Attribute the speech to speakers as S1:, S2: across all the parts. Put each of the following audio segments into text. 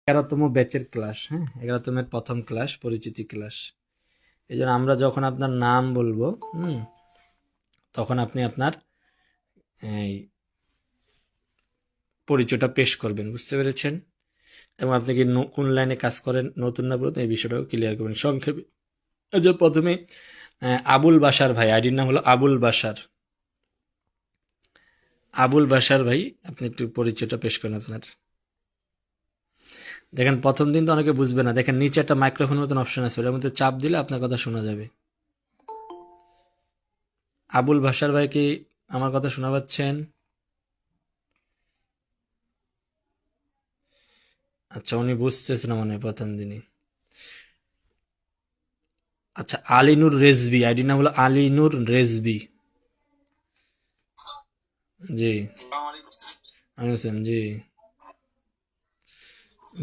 S1: 11তম ব্যাচের ক্লাস, হ্যাঁ, 11তমের প্রথম ক্লাস, পরিচিতি ক্লাস। এই জন্য আমরা যখন আপনার নাম বলবো, তখন আপনি আপনার এই পরিচয়টা পেশ করবেন, বুঝতে পেরেছেন? এবং আপনি কি কোন লাইনে কাজ করেন, নতুন না পুরাতন, এই বিষয়টাও ক্লিয়ার করবেন সংক্ষেপে। এই যে প্রথমে আবুল বাশার ভাই, আইডির নাম হলো আবুল বাশার। আবুল বাশার ভাই, আপনি একটু পরিচয়টা পেশ করেন আপনার। দেখেন প্রথম দিন তো অনেকে বুঝবে না, দেখেন নিচে একটা মাইক্রোফোন মতন অপশন আছে, ওটার মধ্যে চাপ দিলে আপনার কথা শোনা যাবে। আবুল বাশার ভাই কি আমার কথা শোনা পাচ্ছেন? আচ্ছা, উনি বুঝতেছেন না মনে হয় প্রথম দিনই। আচ্ছা, আলিনুর রেজবি, আইডি নাম হলো আলিনুর রেজবি। জি, আমি হোসেন, জি।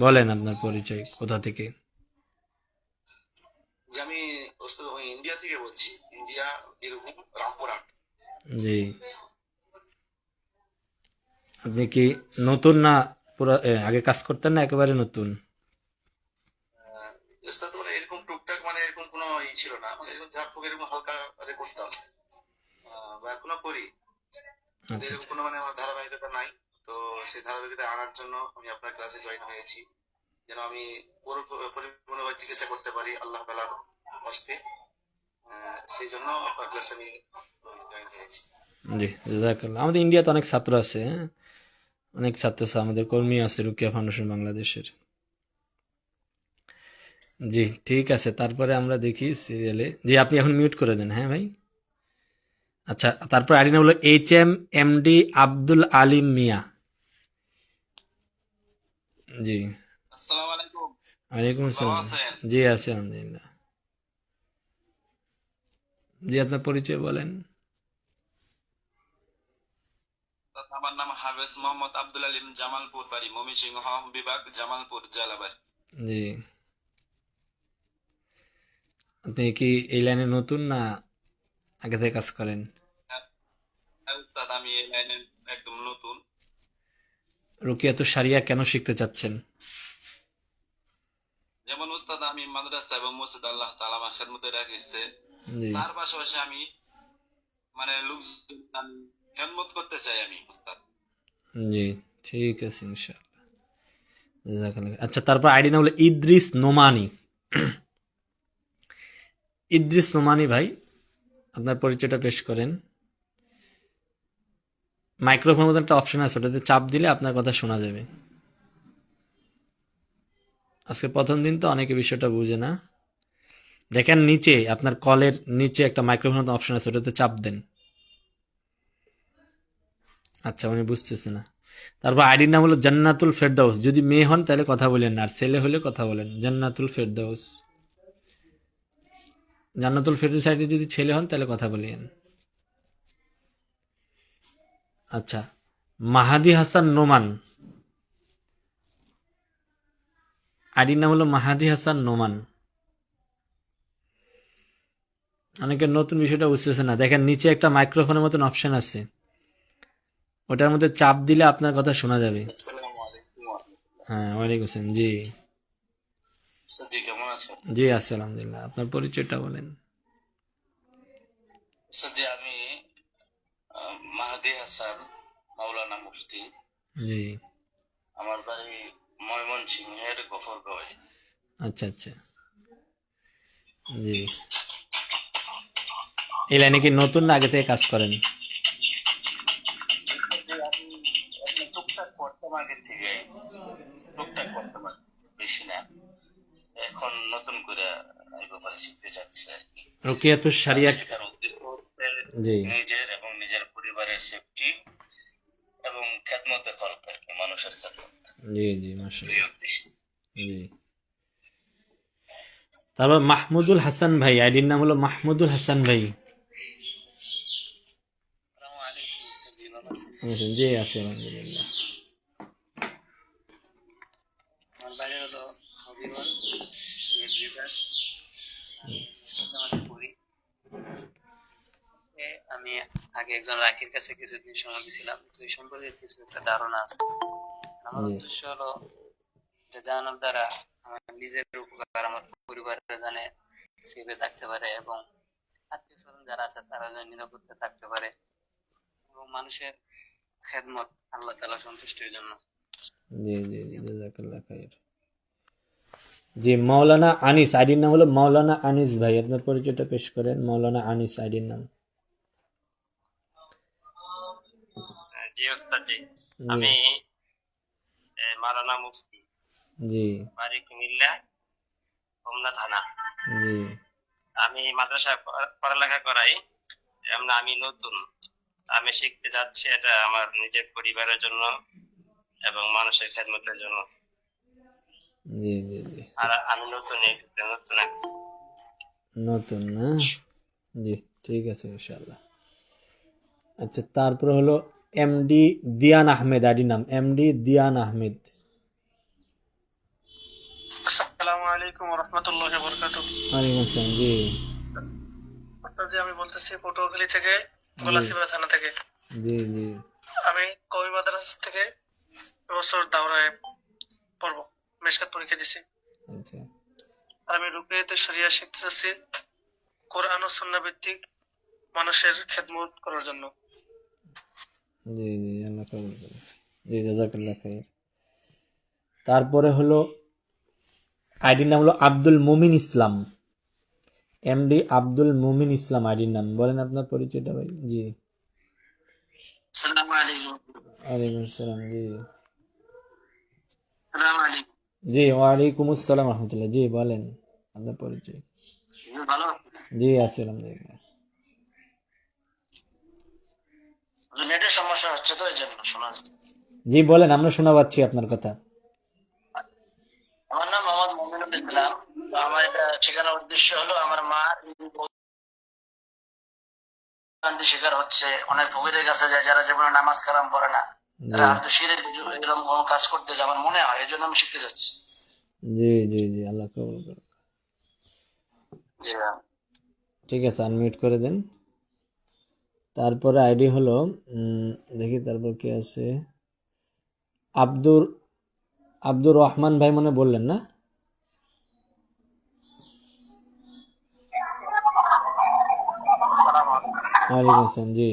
S1: বলেন আপনার পরিচয়, কোথা থেকে?
S2: যে আমি ওস্তাদ ওই ইন্ডিয়া থেকে বলছি, ইন্ডিয়া বীরভূম রামপুরহাট।
S1: জি, আপনি কি নতুন না পুরো আগে কাজ করতেন না একেবারে নতুন?
S2: ওস্তাদ মানে এরকম টুকটাক, মানে এরকম কোনো ছিল না, মানে এরকম ঝাড়ফুঁক এরকম হালকা করে করতাম, বা এখনো করি, কিন্তু
S1: আচ্ছা
S2: এরকম
S1: আচ্ছা,
S2: কোনো মানে আমার ধারাবাহিকতা নাই। তো সেই ধারাবাহিকতা আনার জন্য আমি আপনার ক্লাসে জয়েন হয়েছি, যেন আমি পরিপূর্ণভাবে চিকিৎসা করতে পারি আল্লাহ তালার হস্তে। সেই জন্য আপনার ক্লাসে আমি জয়েন হয়েছি।
S1: জি, জাযাকাল্লাহ। আমাদের ইন্ডিয়াতে অনেক ছাত্র আছে, হ্যাঁ, অনেক ছাত্র আছে, আমাদের কর্মী আছে রুকিয়া ফাউন্ডেশন বাংলাদেশের। জি, ঠিক আছে, তারপরে আমরা দেখি সিরিয়ালে। জি, আপনি এখন মিউট করে দেন, হ্যাঁ ভাই। আচ্ছা, তারপর আইডি নাম হলো HMMD আব্দুল আলিম মিয়া। জি,
S2: আসসালামু আলাইকুম।
S1: ওয়ালাইকুম
S2: ভালো
S1: আসসালাম।
S2: আছেন?
S1: জি, আছি আলহামদুলিল্লাহ। জি, আপনার পরিচয় বলেন।
S2: আমার নাম হাফেজ মোহাম্মদ আব্দুল আলিম, জামালপুর বাড়ি, ময়মনসিংহ বিভাগ, জামালপুর জেলা বাড়ি।
S1: জি, আপনি কি এই লাইনে নতুন না আগে থেকে কাজ করেন?
S2: হ্যাঁ, হ্যাঁ, উস্তাদ আমি এই লাইনে একদম নতুন।
S1: রুকিয়াতুশ শারিয়া কেন শিখতে চাচ্ছেন?
S2: যেমন উস্তাদ আমি মাদ্রাসা এবং মসজিদ আল্লাহ তাআলা আমার খেদমতে রাখিছে,
S1: জি,
S2: তার পাশাপাশি আমি মানে লোকজন আমি খেদমত করতে চাই আমি উস্তাদ।
S1: জি, ঠিক আছে ইনশাআল্লাহ। জাযাকাল্লাহ। আচ্ছা, তারপর আইডি নাম হলো ইদ্রিস নোমানি। ইদ্রিস নোমানি ভাই, আপনার পরিচয়টা পেশ করেন। মাইক্রোফোন মতো একটা অপশন আছে, ওটাতে চাপ দিলে আপনার কথা শোনা যাবে। আজকে প্রথম দিন তো অনেকে বিষয়টা বুঝে না। দেখেন নিচে আপনার কলের নিচে একটা মাইক্রোফোন মতো অপশন আছে, ওটাতে চাপ দেন। আচ্ছা, উনি বুঝতেছে না। তারপর আইডির নাম হলো জান্নাতুল ফেরদাউস। যদি মেয়ে হন তাহলে কথা বলেন না, আর ছেলে হলে কথা বলেন। জান্নাতুল ফেরদাউস। জান্নাতুল ফেরদাউস আইডি যদি ছেলে হন তাহলে কথা বলেন। আচ্ছা, মাহাদি হাসান নোমান, আইডির নাম হলো মাহাদি হাসান নোমান। অনেকের নতুন বিষয়টা বুঝতেছে না। দেখেন নিচে একটা মাইক্রোফোনের মতন অপশন আছে, ওটার মধ্যে চাপ দিলে আপনার কথা শোনা যাবে।
S2: আসসালামু আলাইকুম ওয়া রাহমাতুল্লাহ।
S1: হ্যাঁ, ওয়ালাইকুম আসসালাম। জি,
S2: উস্তাদ জি কেমন আছেন?
S1: জি আছি আলহামদুলিল্লাহ। আপনার পরিচয়টা বলেন।
S2: উস্তাদ জি আমি মাহাদি হাসান, মাওলানা মুফতি।
S1: জি,
S2: আমার বাড়ি ময়মনসিংহের গফরগাঁওয়ে।
S1: আচ্ছা আচ্ছা, জি। এই লাইনে কি নতুন না আগে থেকে কাজ করেন?
S2: আমি এমনি টুকটাক করতাম আগে থেকে, টুকটাক করতাম আর কি, বেশি না। এখন নতুন করে এই ব্যাপারে শিখতে চাচ্ছি আর কি।
S1: রুকিয়াতুশ
S2: আর
S1: শারিয়া।
S2: শেখার উদ্দেশ্য হচ্ছে
S1: জি,
S2: নিজের এবং নিজের পরিবারের সেফটি এবং খেদমতে করা আর কি, মানুষের খেদমত,
S1: জি, জি,
S2: এই
S1: মাশাআল্লাহ।
S2: উদ্দেশ্য।
S1: জি, তারপর মাহমুদুল হাসান ভাই, আইডির নাম হলো মাহমুদুল হাসান ভাই।
S2: আসসালামু আলাইকুম উস্তাদ জি, ভালো আছেন?
S1: জি আছি আলহামদুলিল্লাহ।
S2: আমার বাড়ি হলো হবিগঞ্জ, সিলেট বিভাগ। আমি বর্তমানে পড়ি। আমি আগে একজন রাকির কাছে কিছুদিন সময় দিয়েছিলাম, তো এই সম্পর্কে কিছু একটা ধারণা আছে। আমার
S1: জি,
S2: উদ্দেশ্য হলো
S3: এটা জানানোর দ্বারা আমার নিজের উপকার, আমার পরিবারের জানে সেভে থাকতে পারে, এবং আত্মীয় স্বজন যারা আছে তারা যেন নিরাপদে থাকতে পারে, এবং মানুষের খেদমত আল্লাহ তাআলা সন্তুষ্টির জন্য।
S1: জি জি জি, জাযাকাল্লাহ খাইর। জি, মাওলানা আনিস, আইডির নাম হলো মাওলানা আনিস ভাই, আপনার পরিচয়টা পেশ করেন। মাওলানা আনিস আইডির নাম।
S3: জি ওস্তাদ জি,
S1: জি
S3: আমি মাওলানা মুফতি,
S1: জি
S3: বাড়ি কুমিল্লা, হোমনা থানা।
S1: জি
S3: আমি মাদ্রাসা পড়ালেখা করাই, এমন আমি নতুন, আমি শিখতে যাচ্ছি, এটা আমার নিজের পরিবারের জন্য এবং মানুষের খেদমতের জন্য।
S1: জি জি জি,
S3: আর আমি নতুন নতুন
S1: নতুন না? জি, ঠিক আছে ইনশাআল্লাহ। আচ্ছা, তারপরে হলো এমডি দিয়ান আহমেদ, আইডির নাম এমডি দিয়ান আহমেদ।
S3: আসসালামু আলাইকুম ওয়া রাহমাতুল্লাহি ওয়া বারাকাতুহু।
S1: ওয়ালাইকুম আসসালাম। জি
S3: জি, আমি বলতেছি পটুয়াখালী থেকে,
S1: জি
S3: গলাচিপা থানা থেকে।
S1: জি জি,
S3: আমি কওমি মাদ্রাসা থেকে এবছর দাওরায় পড়বো, মেশকাত পরীক্ষা দিছি।
S1: আচ্ছা
S3: আর আমি রুকিয়াতে শরিয়া শিখতে চাচ্ছি, কোরআন ও সুন্নাহ ভিত্তিক মানুষের খেদমত করার জন্য।
S1: জি জি, আল্লাহ কবুল করুন। জি, জাযাকাল্লাহ খাইর। তারপরে হলো আইডির নাম হলো আব্দুল মুমিন ইসলাম, এমডি আব্দুল মুমিন ইসলাম আইডির নাম। বলেন আপনার পরিচয়টা ভাই। জি
S3: আসসালামু আলাইকুম।
S1: ওয়ালাইকুম আসসালাম। জি
S3: আসসালামু আলাইকুম।
S1: জি, ওয়ালাইকুম আসসালাম রহমতুল্লাহ। জি বলেন আপনার পরিচয়।
S3: ভালো,
S1: জি আছি আলহামদুলিল্লাহ।
S3: নেটের সমস্যা হচ্ছে তো এই জন্য শোনা যাচ্ছে।
S1: জি বলেন, আমরা শোনা পাচ্ছি আপনার কথা।
S3: আমার নাম মোহাম্মদ মুমিনুল ইসলাম। তো আমার এটা শেখানোর উদ্দেশ্য হলো, আমার মা ভোগান্তি শিকার হচ্ছে, অনেক ফকিরের কাছে যায় যারা জীবনে নামাজ কালাম পড়ে না,
S1: জি
S3: তারা হয়তো শিরেক এরকম কোনো কাজ করতে যায়, আমার মনে হয়, এই জন্য আমি শিখতে যাচ্ছি।
S1: জি জি জি, আল্লাহ কবুল করুন।
S3: জি
S1: ঠিক আছে, আনমিউট করে দেন। তারপরে আইডি হলো দেখি তারপর কি আছে, আব্দুর আব্দুর রহমান ভাই মনে বললেন না? ওয়ালাইকুম আসসালাম। জি,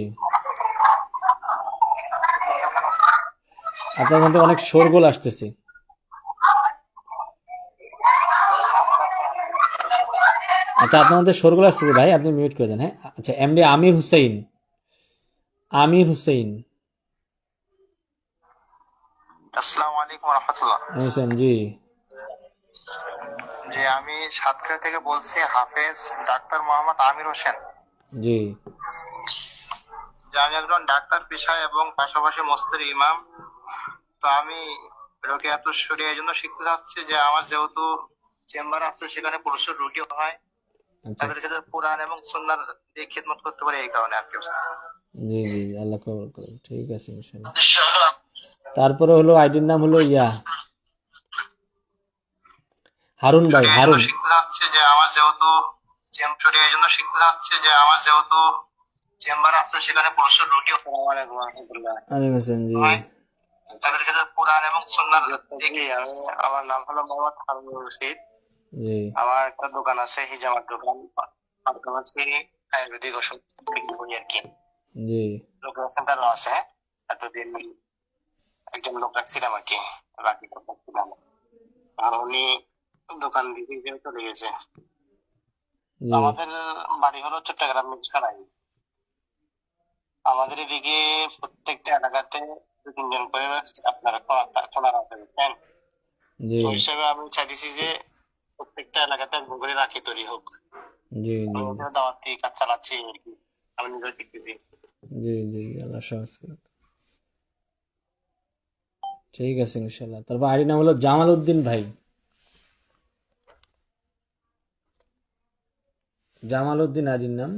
S1: আপনার মধ্যে অনেক শোরগোল আসতেছে। আচ্ছা, আপনার মধ্যে শোরগোল আসতেছে ভাই, আপনি মিউট করে দেন। হ্যাঁ, আচ্ছা, এমডি আমির হুসাইন, আমির হুসাইন।
S3: আসসালামু আলাইকুম রহমতুল্লাহ।
S1: শুনছেন? জি
S3: জি, আমি সাতক্ষীরা থেকে বলছি, হাফেজ ডাক্তার মোহাম্মদ আমির হোসেন।
S1: জি
S3: যে আমি একজন ডাক্তার পেশায় এবং পাশাপাশি মসজিদের ইমাম। তো আমি রোকেয়াতুশ শরিয়ার জন্য শিখতে চাচ্ছি, যে আমার যেহেতু চেম্বার আছে, সেখানে পুরুষের রুটি হয়,
S1: আচ্ছা,
S3: তাদেরকে যাতে কোরআন এবং সুন্নাহ দিয়ে খিদমত করতে পারে, এই কারণে আর কি।
S1: জি জি, আল্লাহ কবুল করুন। ঠিক আছে ইনশাআল্লাহ।
S3: উদ্দেশ্য হলো,
S1: তারপরে হলো আইডির নাম হলো হারুন ভাই,
S3: শরিয়ার জন্য
S1: হারুন।
S3: শিখতে চাচ্ছি, যে আমার যেহেতু শরিয়ার জন্য শিখতে চাচ্ছি, যে আমার যেহেতু চেম্বার আছে, সেখানে পুরুষের রুটি
S1: ওয়ালাইকুম আসসালাম। জি
S3: হয়, তাদেরকে যাতে কোরআন এবং সুন্নাহ দেখি। আমি, আমার নাম হলো মোহাম্মদ হারুন রশিদ।
S1: জি
S3: আমার একটা দোকান আছে, হিজামার দোকান। দোকান হচ্ছে আয়ুর্বেদিক ওষুধ বিক্রি করি আর কি।
S1: জি
S3: লোকের সেন্টারও আছে। এতদিন একজন লোক রাখছিলাম আর কি, বাকি রাখছিলাম। আর উনি দোকান দিকে চলে গেছে। তো
S1: জি
S3: আমাদের বাড়ি হলো চট্টগ্রাম ছাড়াই। আমাদের এদিকে প্রত্যেকটা এলাকাতে দু তিনজন করে আপনার খোলা রাখতে, বুঝছেন?
S1: জি
S3: ওই হিসেবে আমি চাইতেছি যে প্রত্যেকটা এলাকাতে একজন করে রাখি তৈরি হোক।
S1: জি জি
S3: আমি ওখানে দাওয়াতি কাজ চালাচ্ছি আর কি, আমি নিজেও শিখতেছি।
S1: জি জি, আল্লাহ সহজ করুন। ঠিক আছে ইনশাআল্লাহ। তারপর আইডির নাম হলো জামাল উদ্দিন ভাই, জামাল উদ্দিন আইডির নাম।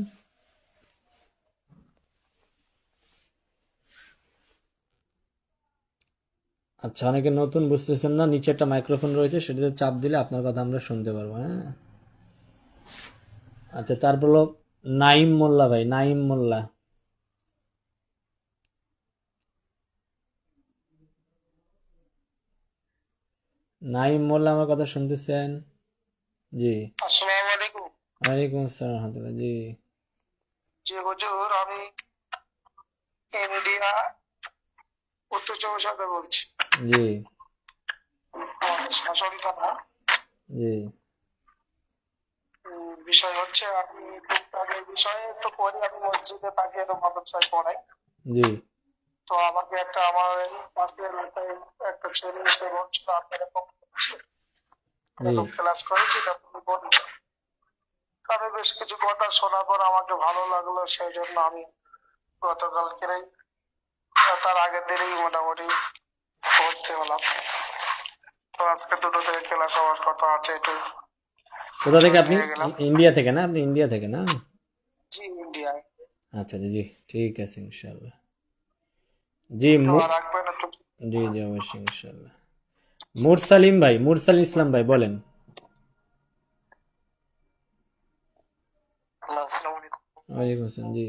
S1: আচ্ছা, অনেকে নতুন বুঝতেছেন না, নিচে একটা মাইক্রোফোন রয়েছে, সেটাতে চাপ দিলে আপনার কথা আমরা শুনতে পারবো। হ্যাঁ, আচ্ছা, তারপর হলো নাইম মোল্লা ভাই, নাইম মোল্লা। নাইম মোল্লা আমার কথা শুনতেছেন? জি।
S4: আসসালামু আলাইকুম।
S1: ওয়ালাইকুম আসসালাম রহমতুল্লাহ। জি
S4: জি হুজুর, আমি ইন্ডিয়া উত্তর চব্বিশ পরগনা বলছি।
S1: জি
S4: আমাদের শাসন থানা।
S1: জি
S4: বিষয় হচ্ছে আমি টুকটাকের বিষয়ে একটু পড়ি, আমি মসজিদে থাকি এবং মাদ্রাসায় পড়াই।
S1: জি
S4: তো আমাকে একটা আমার পাশের এলাকায় একটা ছেলে এসে বলছিল আপনার এরকম হচ্ছে,
S1: জি
S4: এরকম ক্লাস করেছি, তা তুমি বলি। তো আমি বেশ কিছু কথা শোনার পর আমাকে ভালো লাগলো, সেই জন্য আমি গতকালকেই তার আগের দিনেই মোটামুটি ভর্তি হলাম। তো আজকে দুটো থেকে ক্লাস হওয়ার কথা আছে, একটু
S1: কোথা থেকে
S4: জয়েন
S1: আপনি?
S4: হয়ে গেলাম।
S1: ইন্ডিয়া থেকে না? আপনি ইন্ডিয়া থেকে না?
S4: জি ইন্ডিয়ায়।
S1: আচ্ছা জি জি, ঠিক আছে ইনশাল্লাহ। জি
S4: দোয়া রাখবেন একটু।
S1: জি জি অবশ্যই ইনশাল্লাহ। মুরসালিম ভাই, মুরসালিম ইসলাম ভাই বলেন।
S4: আসসালামু আলাইকুম।
S1: ওয়ালাইকুম আসসালাম। জি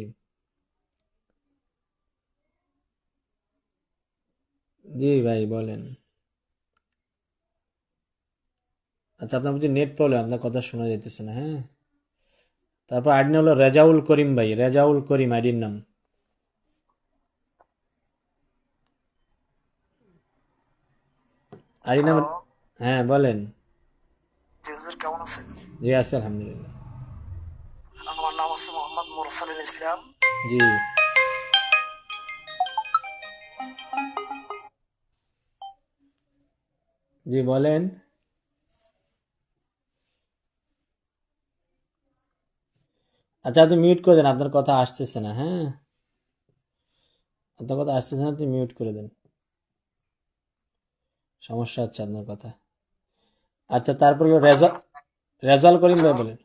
S1: জি ভাই বলেন। আচ্ছা, আপনার বুঝি নেট প্রবলেম, আপনার কথা শোনা যাইতেছে না। হ্যাঁ, তারপর আইডি নাম হলো রেজাউল করিম ভাই, রেজাউল করিম আইডির নাম। আইডি নাম।
S4: হ্যালো,
S1: হ্যাঁ বলেন।
S4: জি হুজুর কেমন আছেন?
S1: জি আছি আলহামদুলিল্লাহ।
S4: আমার নাম হচ্ছে মোহাম্মদ মুরসালিন ইসলাম।
S1: জি জি বলেন। আচ্ছা আপনি মিউট করে দেন, আপনার কথা আসতেছে না। হ্যাঁ, আপনার কথা আসতেছে না, আপনি মিউট করে দেন, সমস্যা হচ্ছে আপনার কথা। আচ্ছা তারপর হলো রেজাল করিম ভাই
S4: হুজুর,
S1: বলেন।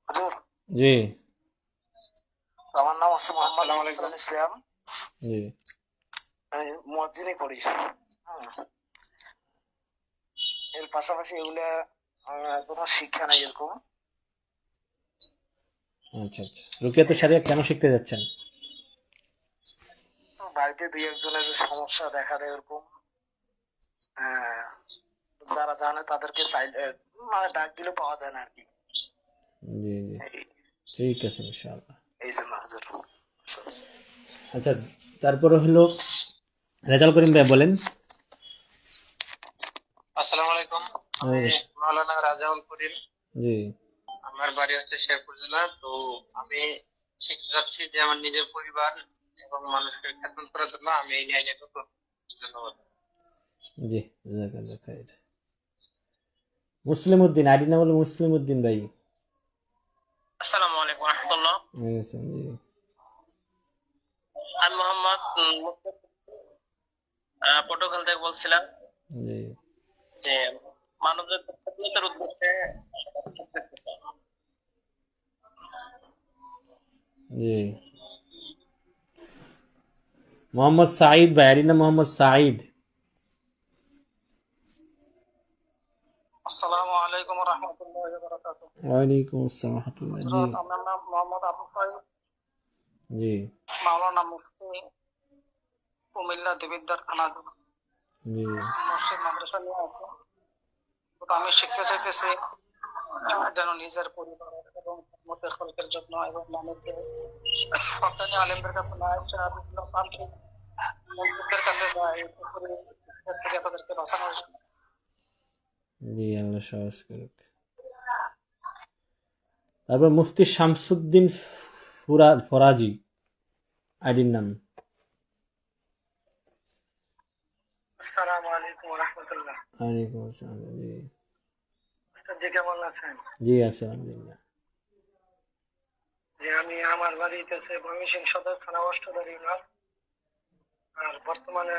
S4: হুজুর
S1: জি
S4: আমার নাম হচ্ছে মোহাম্মদ মুরসালিন ইসলাম।
S1: জি
S4: আমি মুয়াজ্জিনি করি। এর পাশাপাশি এগুলা কোনো শিক্ষা নাই এরকম।
S1: আচ্ছা আচ্ছা, রুকিয়াত শরিয়া কেন শিখতে যাচ্ছেন?
S4: বাড়িতে দুই একজনের সমস্যা দেখা দেয় এরকম। হ্যাঁ, যারা জানে তাদেরকে মানে ডাক দিলে পাওয়া যায় না আর কি।
S1: জি জি,
S4: এই-
S1: ঠিক আছে ইনশাআল্লাহ।
S4: এই জন্য হুজুর।
S1: আচ্ছা তারপরে হলো রেজাল করিম ভাই বলেন।
S3: আসসালামু আলাইকুম। আমি মাওলানা রাজাউল করিম।
S1: জি
S3: আমার বাড়ি হচ্ছে শেরপুর জেলা। তো আমি শিখতে যাচ্ছি যে আমার নিজের পরিবার এবং মানুষকে খেদমত করার জন্য আমি এই লাইনে নতুন। ধন্যবাদ।
S1: জি, জাযাকাল্লাহ খাইর। মুসলিম উদ্দিন আইডি নাম হলো মুসলিম উদ্দিন ভাই।
S3: আসসালামু আলাইকুম রহমতুল্লাহ।
S1: জি
S3: আমি মোহাম্মদ পটুয়াখালী থেকে বলছিলাম
S1: জি
S3: যে মানবজাতির খেদমতের উদ্দেশ্যে।
S1: জি, মোহাম্মদ সাঈদ ভাই আইডি নাম মোহাম্মদ সাঈদ।
S4: আসসালামু আলাইকুম রহমতুল্লাহি ওয়া বারাকাতুহু।
S1: ওয়ালাইকুম আসসালাম রহমতুল্লাহ। জি
S4: হযরত, আমার নাম মোহাম্মদ আবু সাঈদ,
S1: জি
S4: মাওলানা মুফতি কুমিল্লা দেবিদ্বার থানা
S1: জি
S4: মসজিদ মাদ্রাসা নিয়ে আছে। তো আমি শিখতে চাইতেছি যেন নিজের পরিবার এবং মতের খলকের জন্য এবং মানুষদের হকানি আলেমদের কাছে না এসে বিভিন্ন তান্ত্রিক মন্ত্রীদের কাছে যায় থেকে তাদেরকে বাঁচানোর জন্য।
S1: জি, আল্লাহ সহজ করুক। তারপর মুফতি শামসুদ্দিন ফরাজি আইডির নাম।
S4: আসসালামু আলাইকুম রহমতুল্লাহ।
S1: ওয়ালাইকুম আসসালাম। জি
S4: জি কেমন আছেন?
S1: জি আছে আলহামদুলিল্লাহ।
S4: যে আমি আমার বাড়িতে ময়মনসিংহ সদর থানা অষ্টদারি ইউনিয়ন, আর বর্তমানে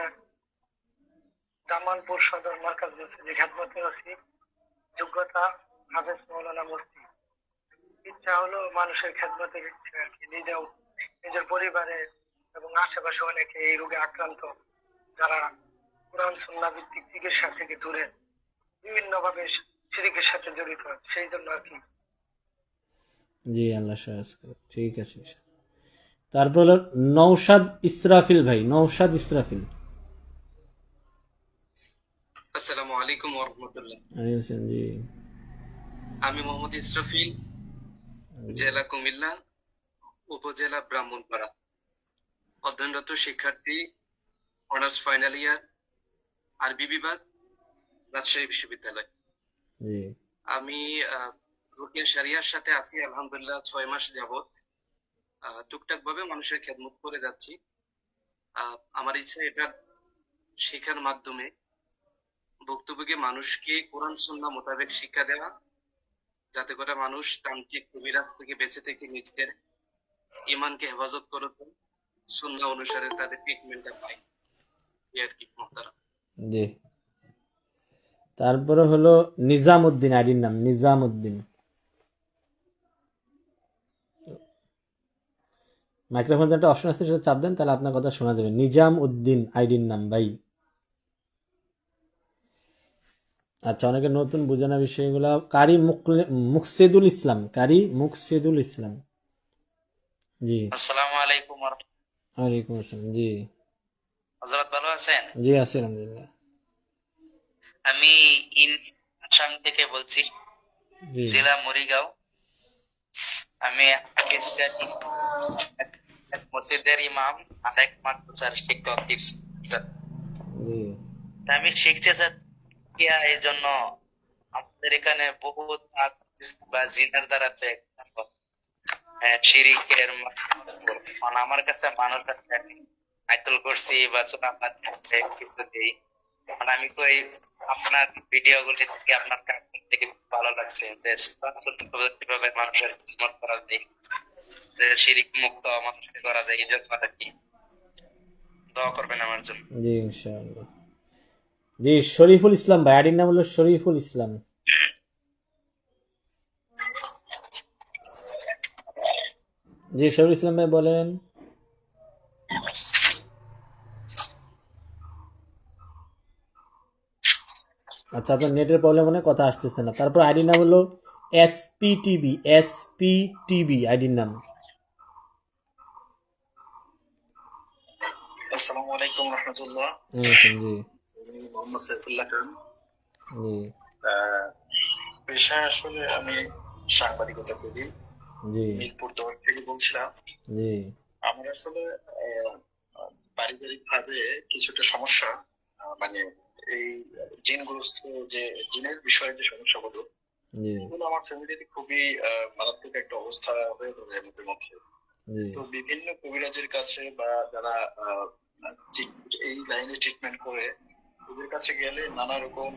S4: জামালপুর সদর মার্কাজ যে খেদমতে আছি। যোগ্যতা হাফেজ মৌলানা মুফতি। ইচ্ছা হলো মানুষের খেদমতের ইচ্ছে আর কি। নিজেও নিজের পরিবারে এবং আশেপাশে অনেকে এই রোগে আক্রান্ত, যারা কোরআন সুন্নাহ ভিত্তিক চিকিৎসা থেকে দূরে বিভিন্ন ভাবে শিরকের সাথে জড়িত, সেই জন্য আর কি।
S1: জি আল্লাহ সহজ করুক, ঠিক আছে ইনশাআল্লাহ। তারপর হলো নওশাদ ইসরাফিল ভাই, নওশাদ ইসরাফিল।
S5: আসসালামু আলাইকুম ওরহমতুল্লাহ।
S1: ওয়ালাইকুম আসসালাম, জি
S5: আমি মোহাম্মদ ইসরাফিল, জেলা কুমিল্লা, উপজেলা ব্রাহ্মণপাড়া, অধ্যয়নরত শিক্ষার্থী, অনার্স ফাইনাল ইয়ার, আরবি বিভাগ, রাজশাহী বিশ্ববিদ্যালয়।
S1: জি
S5: আমি রুকিয়া শারিয়ার সাথে আছি আলহামদুলিল্লাহ 6 মাস যাবত। টুকটাক ভাবে মানুষের খেদমত করে যাচ্ছি। আমার ইচ্ছা এটা শেখার মাধ্যমে ভুক্তভোগী মানুষকে কোরআন সুন্নাহ মোতাবেক শিক্ষা দেওয়া, যাতে করে মানুষ তান্ত্রিক কবিরাজ থেকে বেঁচে থেকে নিজের ইমানকে হেফাজত করতে সুন্নাহ অনুসারে তাদের ট্রিটমেন্টটা পায়, এই আর কি মোহতারাম।
S1: জি। তারপরে হলো নিজামউদ্দিন, আইডির নাম নিজামউদ্দিন। মাইক্রোফোন একটা অপশন আছে, সেটা চাপ দেন, তাহলে আপনার কথা শোনা যাবে। নিজামউদ্দিন আইডির নাম ভাই। আচ্ছা, অনেকে নতুন বোঝানো বিষয়গুলো। কারি মুকসিদুল ইসলাম, কারি মুকসিদুল ইসলাম। জি
S3: আসসালামু আলাইকুম
S1: ওয়ালাইকুম আসসালাম, জি
S3: হযরত, ভালো আছেন?
S1: জি আছি আলহামদুলিল্লাহ।
S3: আমি আসাম থেকে বলছি,
S1: জি
S3: জেলা মরিগাঁও। আমি হাফেজ গাজী, এক মসজিদের ইমাম আর এক মাদ্রাসার শিক্ষক টিপস।
S1: জি
S3: আমি শিখতে চাচ্ছি, এই জন্য আমাদের এখানে বহুত বা জিনের দ্বারা শিরিকের মানে আমার কাছে মানুষ কাছে আইতল করছি বা সুনাপাত কিছু দেই। মানে আমি কই আপনার ভিডিও গুলি থেকে আপনার কাজ থেকে ভালো লাগছে যে কিভাবে মানুষের খিদমত করা যায়, যে শিরিক মুক্ত মানুষকে করা যায়, এই জন্য আর কি দোয়া করবেন আমার জন্য।
S1: জি ইনশাআল্লাহ। জি শরীফুল ইসলাম ভাই, আইডির নাম হলো শরীফুল ইসলাম। জি শরীফুল ইসলাম ভাই বলেন। আচ্ছা, আপনার নেটের প্রবলেম মনে হয়, কথা আসতেছে না। তারপর আইডির নাম হলো এসপিটিবি, এসপিটিবি আইডির নাম।
S2: আসসালামু আলাইকুম রহমতুল্লাহ।
S1: জি
S2: মোহাম্মদ সাইফুল্লাহ খান।
S1: জি
S2: পেশায় আসলে আমি সাংবাদিকতা করি,
S1: জি
S2: মিরপুর 10 থেকে বলছিলাম।
S1: জি
S2: আমার আসলে পারিবারিক ভাবে কিছুটা সমস্যা, মানে এই জিনগ্রস্ত যে জিনের বিষয়ে যে সমস্যাগুলো,
S1: জি
S2: এগুলো আমার ফ্যামিলিতে খুবই মারাত্মক একটা অবস্থা হয়ে ধরে আমাদের মধ্যে।
S1: জি
S2: তো বিভিন্ন কবিরাজের কাছে বা যারা এই লাইনে ট্রিটমেন্ট করে, ওদের কাছে গেলে নানা রকম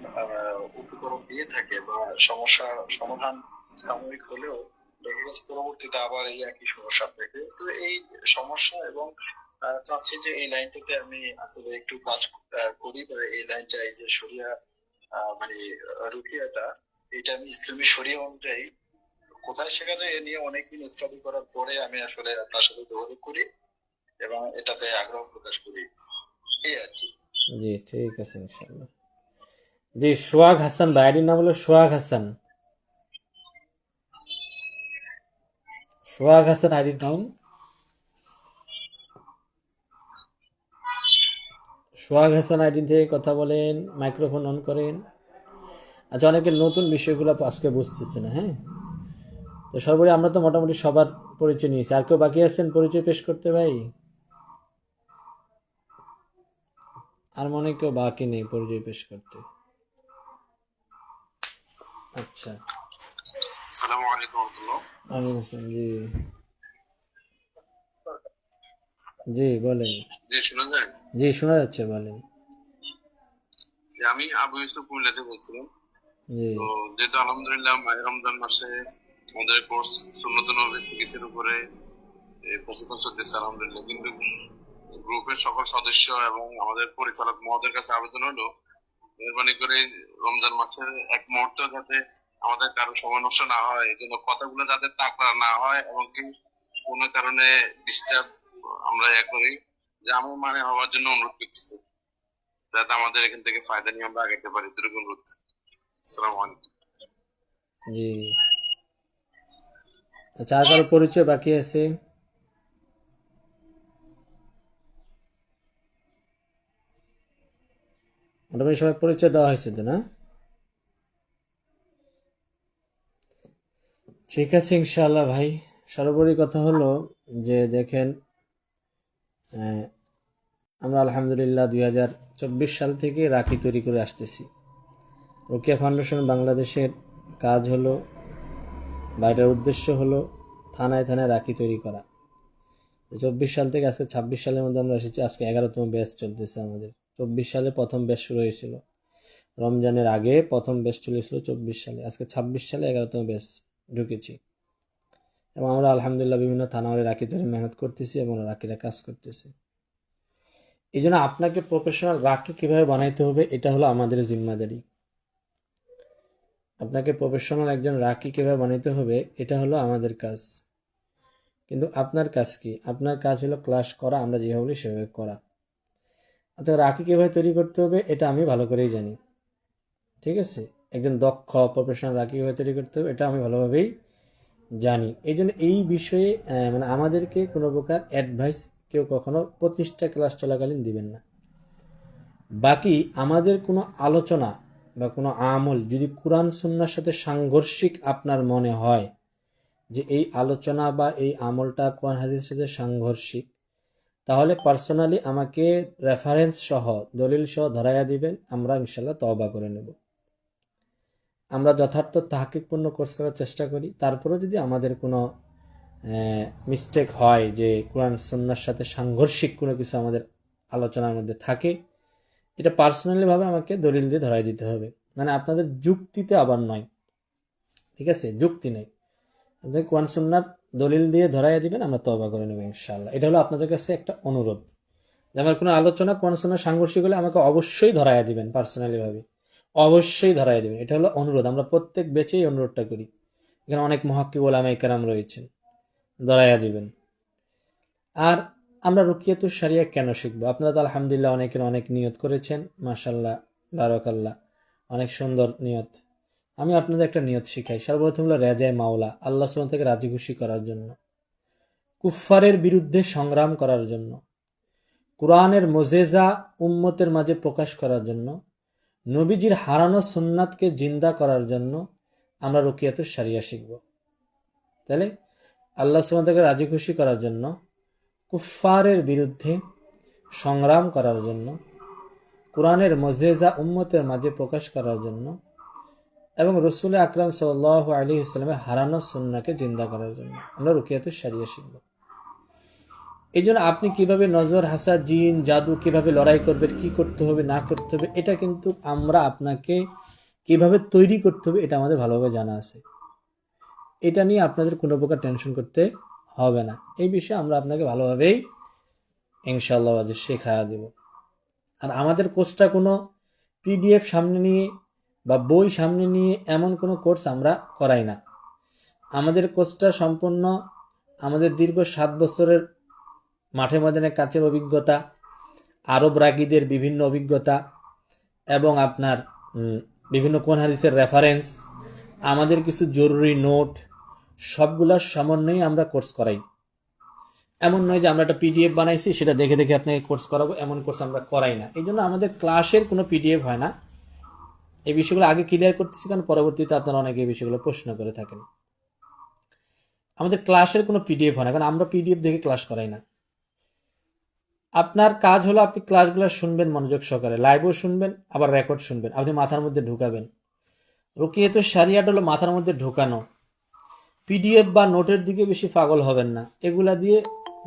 S2: উপকরণ দিয়ে থাকে বা সমস্যার সমাধান সাময়িক হলেও দেখা গেছে পরবর্তীতে আবার এই একই সমস্যা থাকে। তো এই সমস্যা এবং চাচ্ছি যে এই লাইনটাতে আমি আসলে একটু কাজ করি, বা এই লাইনটা এই যে শরিয়া মানে রুকিয়াটা, এটা আমি ইসলামী শরিয়া অনুযায়ী কোথায় শেখা যায় এ নিয়ে অনেকদিন স্টাডি করার পরে আমি আসলে আপনার সাথে যোগাযোগ করি এবং এটাতে আগ্রহ প্রকাশ করি, এই আর কি।
S1: জি ঠিক আছে ইনশাআল্লাহ। জি সোহাগ হাসান ভাই, আইডির নাম হলো সোহাগ হাসান। সোহাগ হাসান আইডির নাম। সোহাগ হাসান আইডি থেকে কথা বলেন, মাইক্রোফোন অন করেন। আচ্ছা, অনেকের নতুন বিষয়গুলো আজকে বুঝতেছে না। হ্যাঁ, তো সর্বোপরি আমরা তো মোটামুটি সবার পরিচয় নিয়েছি। আর কেউ বাকি আছেন পরিচয় পেশ করতে ভাই? আর মনে হয় কেউ বাকি নেই পরিচয় পেশ করতে। আচ্ছা,
S5: আসসালামু আলাইকুম ওয়া
S1: ওয়ালাইকুম আসসালাম, জি জি বলেন।
S5: জি, শোনা যায়?
S1: জি শোনা যাচ্ছে, বলেন।
S5: আমি আবু ইউসুফ কুমিল্লাতে বলছিলাম।
S1: জি
S5: তো যেহেতু আলহামদুলিল্লাহ মাহে রমজান মাসে আমাদের কোর্স সুন্নত নবী চিকিৎসার উপরে প্রশিক্ষণ চলতেছে আলহামদুলিল্লাহ, কিন্তু গ্রুপের সকল সদস্য এবং আমাদের পরিচালক মহোদয়ের কাছে আবেদন হলো মেহরবানি করে রমজান মাসের এক মুহূর্ত যাতে আমাদের কারো সময় নষ্ট না হয়, এই জন্য কথাগুলো যাতে তাকড়া না হয় এবং কি কোনো কারণে ডিস্টার্ব আমরা করি, যে আমার মানে হওয়ার জন্য অনুরোধ করতেছি, যাতে আমাদের এখান থেকে ফায়দা নিয়ে আমরা আগাতে পারি। এটুকু অনুরোধ। আসসালামু আলাইকুম।
S1: জি আচ্ছা, আর কারো পরিচয় বাকি আছে? মোটামুটি সবাই পরিচয় দেওয়া হয়েছে তো না? ঠিক আছে ইনশাআল্লাহ ভাই। সর্বোপরি কথা হলো যে দেখেন, আহ, আমরা আলহামদুলিল্লাহ 2024 সাল থেকে রাখি তৈরি করে আসতেছি। রোকেয়া ফাউন্ডেশন বাংলাদেশের কাজ হলো, বা এটার উদ্দেশ্য হলো থানায় থানায় রাখি তৈরি করা। 24 সাল থেকে আজকে 26 সালের মধ্যে আমরা এসেছি। আজকে 11তম ব্যাচ চলতেছে আমাদের। 24 সালে প্রথম ব্যাচ শুরু হয়েছিল, রমজানের আগে প্রথম ব্যাচ চলেছিল 24 সালে। আজকে 26 সালে 11তম ব্যাচ ঢুকেছি, এবং আমরা আলহামদুলিল্লাহ বিভিন্ন থানায় রাখি তৈরি মেহনত করতেছি এবং রাখিরা কাজ করতেছে। এই জন্য আপনাকে প্রফেশনাল রাখি কিভাবে বানাইতে হবে এটা হলো আমাদের জিম্মাদারি। আপনাকে প্রফেশনাল একজন রাখি কিভাবে বানাইতে হবে এটা হলো আমাদের কাজ। কিন্তু আপনার কাজ কি? আপনার কাজ হলো ক্লাস করা, আমরা যেভাবে বলি সেভাবে করা। অর্থাৎ রাখি কিভাবে তৈরি করতে হবে এটা আমি ভালো করেই জানি, ঠিক আছে? একজন দক্ষ প্রফেশনাল রাখি কিভাবে তৈরি করতে হবে এটা আমি ভালোভাবেই জানি। এই জন্য এই বিষয়ে মানে আমাদেরকে কোনো প্রকার অ্যাডভাইস কেউ কখনো 25টা ক্লাস চলাকালীন দিবেন না। বাকি আমাদের কোনো আলোচনা বা কোনো আমল যদি কোরআন সুন্নাহর সাথে সাংঘর্ষিক আপনার মনে হয় যে এই আলোচনা বা এই আমলটা কোরআন হাদিসের সাথে সাংঘর্ষিক, তাহলে পার্সোনালি আমাকে রেফারেন্স সহ দলিল সহ ধরাইয়া দিবেন, আমরা ইনশাল্লাহ তওবা করে নেব। আমরা যথার্থ তাহকিকপূর্ণ কোর্স করার চেষ্টা করি। তারপরেও যদি আমাদের কোনো মিস্টেক হয় যে কোরআন সুন্নাহর সাথে সাংঘর্ষিক কোনো কিছু আমাদের আলোচনার মধ্যে থাকে, এটা পার্সোনালিভাবে আমাকে দলিল দিয়ে ধরাই দিতে হবে। মানে আপনাদের যুক্তিতে আবার নয়, ঠিক আছে? যুক্তি নেই, আপনাদের কোরআন সুন্নাহর দলিল দিয়ে ধরাইয়া দিবেন, আমরা তওবা করে নেব ইনশাআল্লাহ। এটা হলো আপনাদের কাছে একটা অনুরোধ যে আমার কোনো আলোচনা কোরআন সুন্নাহর সাংঘর্ষিক হলে আমাকে অবশ্যই ধরাইয়া দিবেন, পার্সোনালিভাবে অবশ্যই ধরাইয়া দিবেন। এটা হলো অনুরোধ, আমরা প্রত্যেক বেচেই অনুরোধটা করি। এখানে অনেক মুহাক্কিক ওলামায়ে কেরাম রয়েছেন, ধরাইয়া দিবেন। আর আমরা রুকিয়াতুশ শারিয়া কেন শিখবো? আপনারা তো আলহামদুলিল্লাহ অনেকের অনেক নিয়ত করেছেন, মাশাআল্লাহ বারাকাল্লাহ, অনেক সুন্দর নিয়ত। আমি আপনাদের একটা নিয়ত শিখাই। সর্বপ্রথম হলো রেজায়ে মাওলা, আল্লাহ সুবহানাহু থেকে রাজি খুশি করার জন্য, কুফফারের বিরুদ্ধে সংগ্রাম করার জন্য, কোরআনের মুজিজা উম্মতের মাঝে প্রকাশ করার জন্য, নবীজির হারানো সুন্নাতকে জিন্দা করার জন্য আমরা রুকিয়াতুশ শারিয়া শিখব। তাহলে আল্লাহ সুবহানাহু থেকে রাজি খুশি করার জন্য, কুফফারের বিরুদ্ধে সংগ্রাম করার জন্য, কোরআনের মুজিজা উম্মতের মাঝে প্রকাশ করার জন্য, এবং রাসূল আকরাম সাল্লাল্লাহু আলাইহি ওয়াসাল্লামের হারানো সুন্নাহকে জিন্দা করার জন্য আমরা রুকিয়াতুশ শারিয়া শিখব। এই জন্য আপনি কিভাবে নজর, হাসাদ, জিন, জাদু কিভাবে লড়াই করবেন, কি করতে হবে না করতে হবে, এটা কিন্তু আমরা আপনাকে কিভাবে তৈরি করতে হবে এটা আমাদের ভালোভাবে জানা আছে। এটা নিয়ে আপনাদের কোনো প্রকার টেনশন করতে হবে না। এই বিষয়ে আমরা আপনাকে ভালোভাবেই ইনশাআল্লাহ শেখায়া দেব। আর আমাদের কোর্সটা কোনো পিডিএফ সামনে নিয়ে বা বই সামনে নিয়ে এমন কোনো কোর্স আমরা করাই না। আমাদের কোর্সটা সম্পূর্ণ আমাদের দীর্ঘ 7 বছরের মাঠে ময়দানে কাজের অভিজ্ঞতা, আরব রাগীদের বিভিন্ন অভিজ্ঞতা, এবং আপনার বিভিন্ন কোন হাদিসের রেফারেন্স, আমাদের কিছু জরুরি নোট, সবগুলোর সমন্বয়ে আমরা কোর্স করাই। এমন নয় যে আমরা একটা পিডিএফ বানাইছি সেটা দেখে দেখে আপনাকে কোর্স করাবো, এমন কোর্স আমরা করাই না। এই জন্য আমাদের ক্লাসের কোনো পিডিএফ হয় না। এই বিষয়গুলো আগে ক্লিয়ার করতেছি, কারণ পরবর্তীতে আপনারা অনেকে এই বিষয়গুলো প্রশ্ন করে থাকেন। আমাদের ক্লাসের কোনো পিডিএফ হয় না, কারণ আমরা পিডিএফ দেখে ক্লাস করাই না। আপনার কাজ হলো আপনি ক্লাসগুলো শুনবেন মনোযোগ সহকারে, লাইভও শুনবেন, আবার রেকর্ড শুনবেন, আপনি মাথার মধ্যে ঢুকাবেন। রুকিয়াতুশ শারিয়াট হলো মাথার মধ্যে ঢোকানো। পিডিএফ বা নোটের দিকে বেশি পাগল হবেন না। এগুলা দিয়ে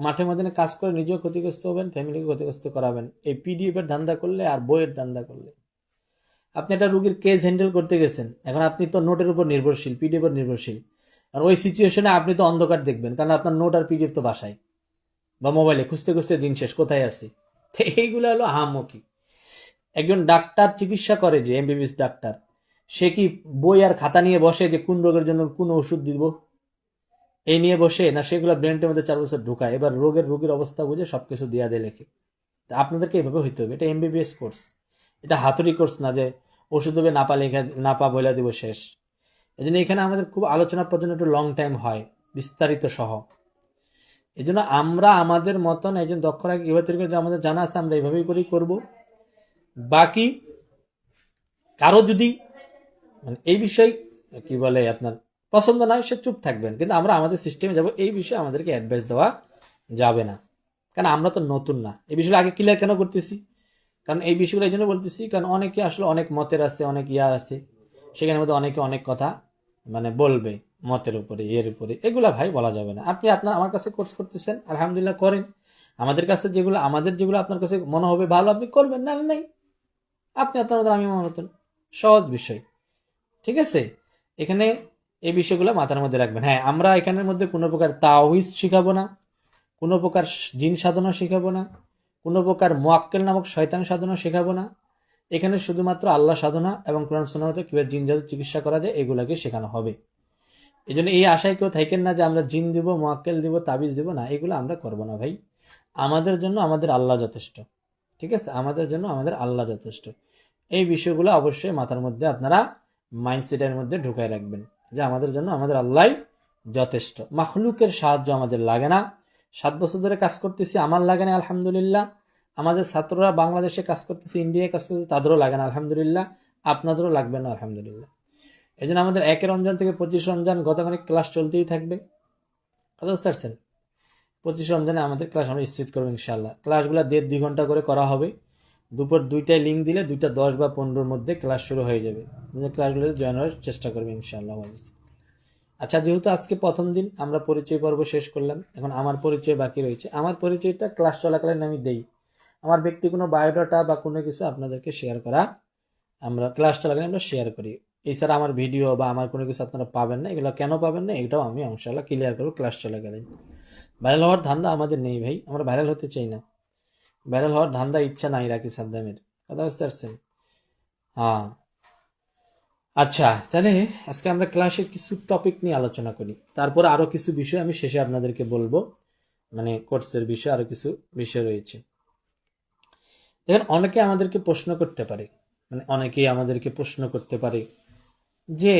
S1: মাঠে ময়দানে কাজ করে নিজেও ক্ষতিগ্রস্ত হবেন, ফ্যামিলিকে ক্ষতিগ্রস্ত করাবেন এই পিডিএফ এর ধান্দা করলে আর বইয়ের ধান্দা করলে। আপনি একটা রুগীর কেস হ্যান্ডেল করতে গেছেন, এখন আপনি তো নোটের উপর নির্ভরশীল, পিডিএফ এর নির্ভরশীল। আর ওই সিচুয়েশনে আপনি তো অন্ধকার দেখবেন, কারণ আপনার নোট আর পিডিএফ তো বাসায় বা মোবাইলে খুঁজতে খুঁজতে দিন শেষ, কোথায় আছে। তো এইগুলো হলো হামকি। একজন ডাক্তার চিকিৎসা করে, যে এমবিবিএস ডাক্তার, সে কি বই আর খাতা নিয়ে বসে যে কোন রোগের জন্য কোন ওষুধ দিব এই নিয়ে বসে না? সেগুলো ব্রেনটের মধ্যে 4 বছর ঢুকায়, এবার রোগীর অবস্থা বুঝে সবকিছু দিয়া দেয় লেখে। তা আপনাদেরকে এইভাবে হইতে হবে। এটা এমবিবিএস কোর্স, এটা হাতুড়ি কোর্স না যে ওষুধ হবে না পা বইলা দিব শেষ। এই জন্য এখানে আমাদের খুব আলোচনা পর্যন্ত একটু লং টাইম হয়, বিস্তারিত সহ। এই জন্য আমরা আমাদের মতন একজন দক্ষ রাখি এভাবে তৈরি করে, আমাদের জানা আছে আমরা এইভাবেই করেই করব। বাকি কারো যদি মানে এই বিষয় কি বলে আপনার পছন্দ নয়, সে চুপ থাকবেন, কিন্তু আমরা আমাদের সিস্টেমে যাব, এই বিষয়ে আমাদেরকে অ্যাডভাইস দেওয়া যাবে না, কারণ আমরা তো নতুন না। এই বিষয়টা আগে ক্লিয়ার কেন করতেছি, কারণ এই বিষয়গুলো এই জন্য বলতেছি, কারণ অনেকে আসলে অনেক মতের আছে, অনেক ইয়া আছে, সেখানের মধ্যে অনেকে অনেক কথা মানে বলবে মতের উপরে, এর উপরে, এগুলা ভাই বলা যাবে না। আপনি আপনার আমার কাছে কোর্স করতেছেন, আলহামদুলিল্লাহ করেন। আমাদের কাছে যেগুলো আপনার কাছে মনে হবে ভালো, আপনি করবেন, না নাই আপনি আপনার মতন, আমি আমার মতন, সহজ বিষয়। ঠিক আছে, এখানে এই বিষয়গুলো মাথার মধ্যে রাখবেন। হ্যাঁ, আমরা এখানের মধ্যে কোনো প্রকার তাওহিদ শিখাবো না, কোনো প্রকার জিন সাধনা শেখাবো না, কোনো প্রকার মুয়াক্কেল নামক শয়তান সাধনা শেখাবো না। এখানে শুধুমাত্র আল্লাহ সাধনা এবং কোরআন সুন্নাহতে কিভাবে জিন জাদু চিকিৎসা করা যায় এগুলাকে শেখানো হবে। এই জন্য এই আশায় কেউ থাকেন না যে আমরা জিন দিব, মুয়াক্কেল দিব, তাবিজ দিব, না, এগুলো আমরা করবো না ভাই। আমাদের জন্য আমাদের আল্লাহ যথেষ্ট। ঠিক আছে, আমাদের জন্য আমাদের আল্লাহ যথেষ্ট। এই বিষয়গুলো অবশ্যই মাথার মধ্যে আপনারা মাইন্ডসেটের মধ্যে ঢুকায় রাখবেন যে আমাদের জন্য আমাদের আল্লাহ যথেষ্ট, মাখলুকের সাহায্য আমাদের লাগে না। 7 বছর ধরে কাজ করতেছি, আমার লাগে না আলহামদুলিল্লাহ। আমাদের ছাত্ররা বাংলাদেশে কাজ করতেছে, ইন্ডিয়ায় কাজ করতেছে, তাদেরও লাগে না আলহামদুলিল্লাহ, আপনাদেরও লাগবে না আলহামদুলিল্লাহ। এই জন্য আমাদের 1 রমজান থেকে 25 রমজান গতকাল ক্লাস চলতেই থাকবে, কথা বুঝতে পারছেন? 25 রমজানে আমাদের ক্লাস আমরা স্থির করবো ইনশাল্লাহ। ক্লাসগুলো 1.5-2 ঘন্টা করে করা হবে। দুপুর 2টায় লিঙ্ক দিলে 2টা 10 বা 15-র মধ্যে ক্লাস শুরু হয়ে যাবে। ক্লাসগুলোতে জয়েন হওয়ার চেষ্টা করবে ইনশাআল্লাহ। আচ্ছা, যেহেতু আজকে প্রথম দিন, আমরা পরিচয় পর্ব শেষ করলাম, এখন আমার পরিচয় বাকি রয়েছে। আমার পরিচয়টা ক্লাস চলাকালীন আমি দেই, আমার ব্যক্তি কোনো বায়োডাটা বা কোনো কিছু আপনাদেরকে শেয়ার করা, আমরা ক্লাস চলাকালীন আমরা শেয়ার করি। এছাড়া আমার ভিডিও বা আমার কোনো কিছু আপনারা পাবেন না। এগুলো কেন পাবেন না, এটাও আমি ইনশাআল্লাহ ক্লিয়ার করবো ক্লাস চলাকালীন। ভাইরাল হওয়ার ধান্দা আমাদের নেই ভাই, আমরা ভাইরাল হতে চাই না, ভাইরাল হওয়ার ধান্দা ইচ্ছা নাই রাখি সাদ্দামের, কথা বুঝতে পারছেন? হ্যাঁ, আচ্ছা, তাহলে আজকে আমরা ক্লাসের কিছু টপিক নিয়ে আলোচনা করি, তারপর আরো কিছু বিষয় আমি শেষে আপনাদেরকে বলবো, মানে কোর্সের বিষয় আরো কিছু বিষয় রয়েছে। দেখেন, অনেকে আমাদেরকে প্রশ্ন করতে পারে, মানে অনেকেই আমাদেরকে প্রশ্ন করতে পারে যে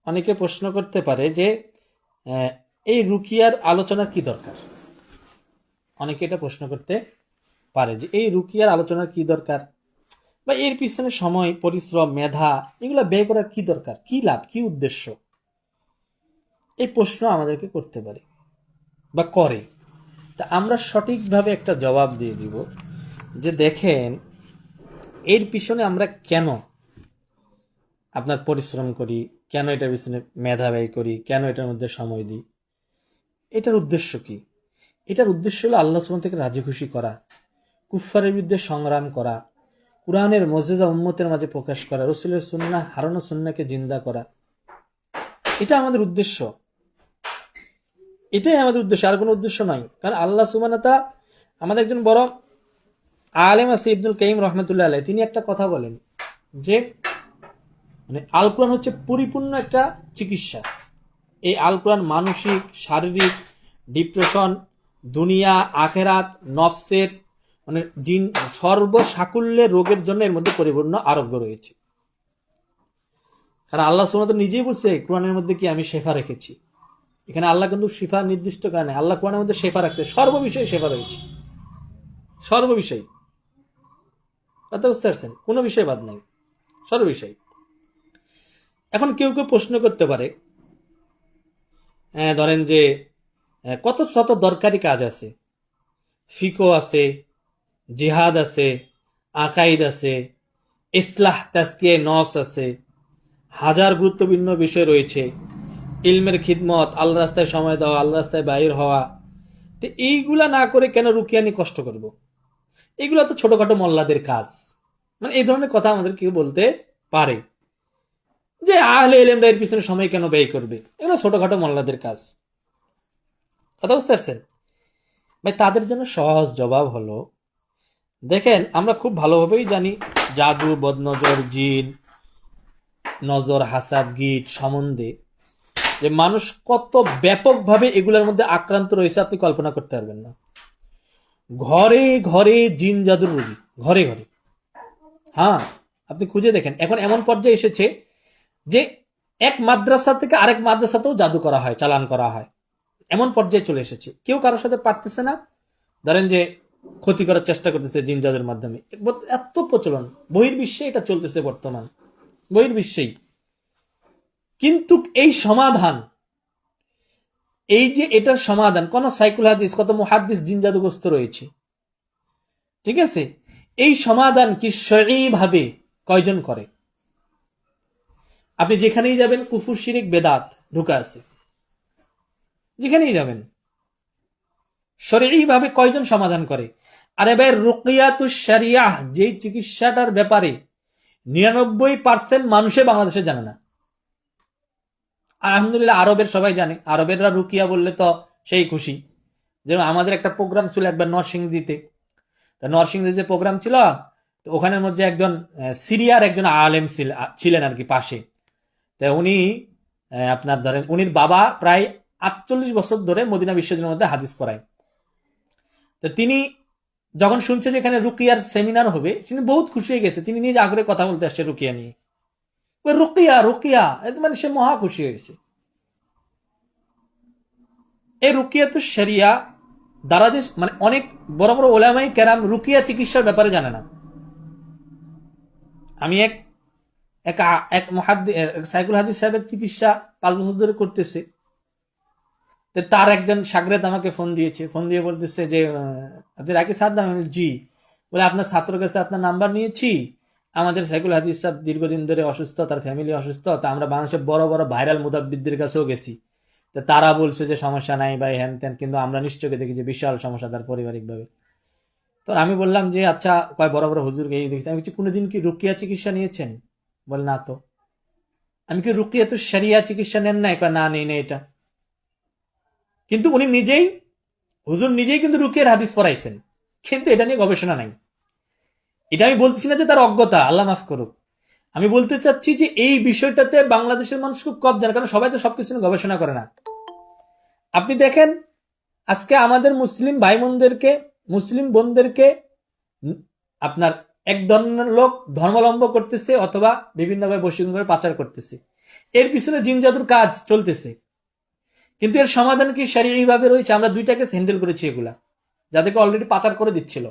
S1: অনেকে প্রশ্ন করতে পারে যে এই রুকিয়ার আলোচনার কি দরকার। অনেকে এটা প্রশ্ন করতে পারে যে এই রুকিয়ার আলোচনার কি দরকার, বা এর পিছনে সময়, পরিশ্রম, মেধা এগুলো ব্যয় করার কি দরকার, কি লাভ, কি উদ্দেশ্য, এই প্রশ্ন আমাদেরকে করতে পারে বা করে। তা আমরা সঠিকভাবে একটা জবাব দিয়ে দিব যে দেখেন, এর পিছনে আমরা কেন আপনার পরিশ্রম করি, কেন এটার পিছনে মেধা ব্যয় করি, কেন এটার মধ্যে সময় দিই, এটার উদ্দেশ্য কি? এটার উদ্দেশ্য হলো আল্লাহ সুবহানাহু থেকে রাজি খুশি করা, কুফফারের বিরুদ্ধে সংগ্রাম করা, কুরআনের মুজিজা উম্মতের মাঝে প্রকাশ করা, রাসূলের সুন্নাহ, হারানো সুন্নাহকে জিন্দা করা। এটা আমাদের উদ্দেশ্য, এটাই আমাদের উদ্দেশ্য, আর কোনো উদ্দেশ্য নয়। কারণ আল্লাহ সুবহানাহু তাআলা, আমাদের একজন বড় আলেম আছে ইবনুল কাইয়িম রাহমাতুল্লাহ আলাইহি, তিনি একটা কথা বলেন যে মানে আল কোরআন হচ্ছে পরিপূর্ণ একটা চিকিৎসা। এই আল কোরআন মানসিক, শারীরিক, ডিপ্রেশন, দুনিয়া, আখেরাত, নফসের, মানে জিন সর্বসাকুল্যের রোগের জন্য এর মধ্যে পরিপূর্ণ আরোগ্য রয়েছে। কারণ আল্লাহ সুবহানাহু ওয়া তাআলা নিজেই বলছে কোরআনের মধ্যে কি আমি শেফা রেখেছি। এখানে আল্লাহ কিন্তু শিফা নির্দিষ্ট কারণে, আল্লাহ কোরআনের মধ্যে শেফা রাখছে, সর্ববিষয়ে শেফা রয়েছে, সর্ববিষয়, কথা বুঝতে পারছেন? কোনো বিষয় বাদ নাই, সর্ববিষয়। এখন কেউ কেউ প্রশ্ন করতে পারে, ধরেন যে কত শত দরকারি কাজ আছে, ফিকো আছে, জিহাদ আছে, আকাইদ আছে, ইসলাহ তাজকিয়া নফস আছে, হাজার গুরুত্বপূর্ণ বিষয় রয়েছে, ইলমের খিদমত, আল্লাহ রাস্তায় সময় দেওয়া, আল্লাহ রাস্তায় বাইর হওয়া। তো এইগুলা না করে কেন রুকিয়ানি কষ্ট করব? এগুলো তো ছোটখাটো মোল্লাদের কাজ, মানে এই ধরনের কথা আমাদের কেউ বলতে পারে যে আহলে ইলমরা এর পিছনে সময় কেন ব্যয় করবে, এগুলো ছোটখাটো মোল্লাদের কাজ, কথা বুঝতে পারছেন ভাই? তাদের জন্য সহজ জবাব হলো, দেখেন আমরা খুব ভালোভাবেই জানি জাদু, বদনজর, জিন, নজর, হাসাদ, গিট সম্বন্ধে যে মানুষ কত ব্যাপকভাবে এগুলোর মধ্যে আক্রান্ত রয়েছে আপনি কল্পনা করতে পারবেন না। ঘরে ঘরে জিন জাদুর রোগী, ঘরে ঘরে। হ্যাঁ, আপনি খুঁজে দেখেন, এখন এমন পর্যায়ে এসেছে যে এক মাদ্রাসা থেকে আরেক মাদ্রাসাতেও জাদু করা হয়, চালান করা হয়, এমন পর্যায়ে চলে এসেছে। কেউ কারোর সাথে পারতেছে না। ধরেন যে ক্ষতি করার চেষ্টা করতেছে জিন জাদুর মাধ্যমে। এত প্রচলন বহির্বিশ্বে এটা চলতেছে বর্তমান, বহির্বিশ্বেই। কিন্তু এই সমাধান, এই যে এটার সমাধান, কোন সাইকুল হাদিস, কত মুহাদ্দিস জিন জাদুগ্রস্ত রয়েছে, ঠিক আছে, এই সমাধান কি শরঈ ভাবে কয়জন করে? আপনি যেখানেই যাবেন কুফর শিরিক বেদাত ঢুকা আছে, যেখানেই যাবেন শরঈ ভাবে কয়জন সমাধান করে? আরে ভাই, রুকিয়াতুশ শরিয়াহ যে চিকিৎসাটার ব্যাপারে 99% মানুষে বাংলাদেশে জানে না। আলহামদুলিল্লাহ আরবের সবাই জানে, আরবেররা রুকিয়া বললে তো সেই খুশি। যেমন আমাদের একটা প্রোগ্রাম ছিল একবার নরসিংদীতে, নরসিংদীতে যে প্রোগ্রাম ছিল, তো ওখানের মধ্যে একজন সিরিয়ার একজন আলেম ছিলেন আর কি পাশে। তো উনি আপনার ধরেন উনির বাবা প্রায় 48 বছর ধরে মদিনা বিশ্ববিদ্যালয়ের মধ্যে হাদিস পড়ায়। তো তিনি যখন শুনছে যে এখানে রুকিয়ার সেমিনার হবে, তিনি বহুত খুশি হয়ে গেছে, তিনি নিজে আগ্রহে কথা বলতে আসছে রুকিয়া নিয়ে। রুকিয়া রুকিয়া মানে সে মহা খুশি হয়েছে। এই রুকিয়াতুশ শরিয়া দ্বারা যে মানে অনেক বড় বড় ওলামাই কেরাম রুকিয়া চিকিৎসার ব্যাপারে জানে না। আমি এক সাইকুল হাদিস সাহেবের চিকিৎসা 5 বছর ধরে করতেছে। তার একজন শাগরেদ আমাকে ফোন দিয়েছে, ফোন দিয়ে বলতেছে যে আপনি রাকি সাদ্দাম? জি। বলে আপনার ছাত্রের কাছে আপনার নাম্বার নিয়েছি, আমাদের সাইকুল হাদিস সাহেব দীর্ঘদিন ধরে অসুস্থ, তার ফ্যামিলি অসুস্থ, তা আমরা বাংলাদেশের বড় বড় ভাইরাল মুদাব্বিরদের কাছেও গেছি, তো তারা বলছে যে সমস্যা নাই ভাই, হ্যান ত্যান, কিন্তু আমরা নিশ্চয়ই দেখি যে বিশাল সমস্যা তার পারিবারিক ভাবে। তো আমি বললাম যে আচ্ছা, কয় বড় বড় হুজুরকে এই দেখছি। আমি বলছি কোনোদিন কি রুকিয়া চিকিৎসা নিয়েছেন? বল না। তো আমি কি রুকিয়াতুশ শরিয়া চিকিৎসা নেন না? কয় না, নেই না এটা। কিন্তু উনি নিজেই, হুজুর নিজেই কিন্তু রুকিয়ার হাদিস পড়াইছেন, কিন্তু এটা নিয়ে গবেষণা নাই। এটা আমি বলছি না যে তার অজ্ঞতা, আল্লাহ মাফ করুক। আমি বলতে চাচ্ছি যে এই বিষয়টাতে বাংলাদেশের মানুষ খুব কম জানে, কারণ সবাই তো সবকিছু নিয়ে গবেষণা করে না। আপনি দেখেন আজকে আমাদের মুসলিম ভাই বোনদেরকে, মুসলিম বোনদেরকে আপনার এক ধরনের লোক ধর্মাবলম্বন করতেছে অথবা বিভিন্নভাবে বশীকরণ করে পাচার করতেছে, এর পিছনে জিন জাদুর কাজ চলতেছে। কিন্তু এর সমাধান কি শরঈ ভাবে রয়েছে? আমরা 2টাকে হ্যান্ডেল করেছি এগুলা, যাদেরকে অলরেডি পাচার করে দিচ্ছিল,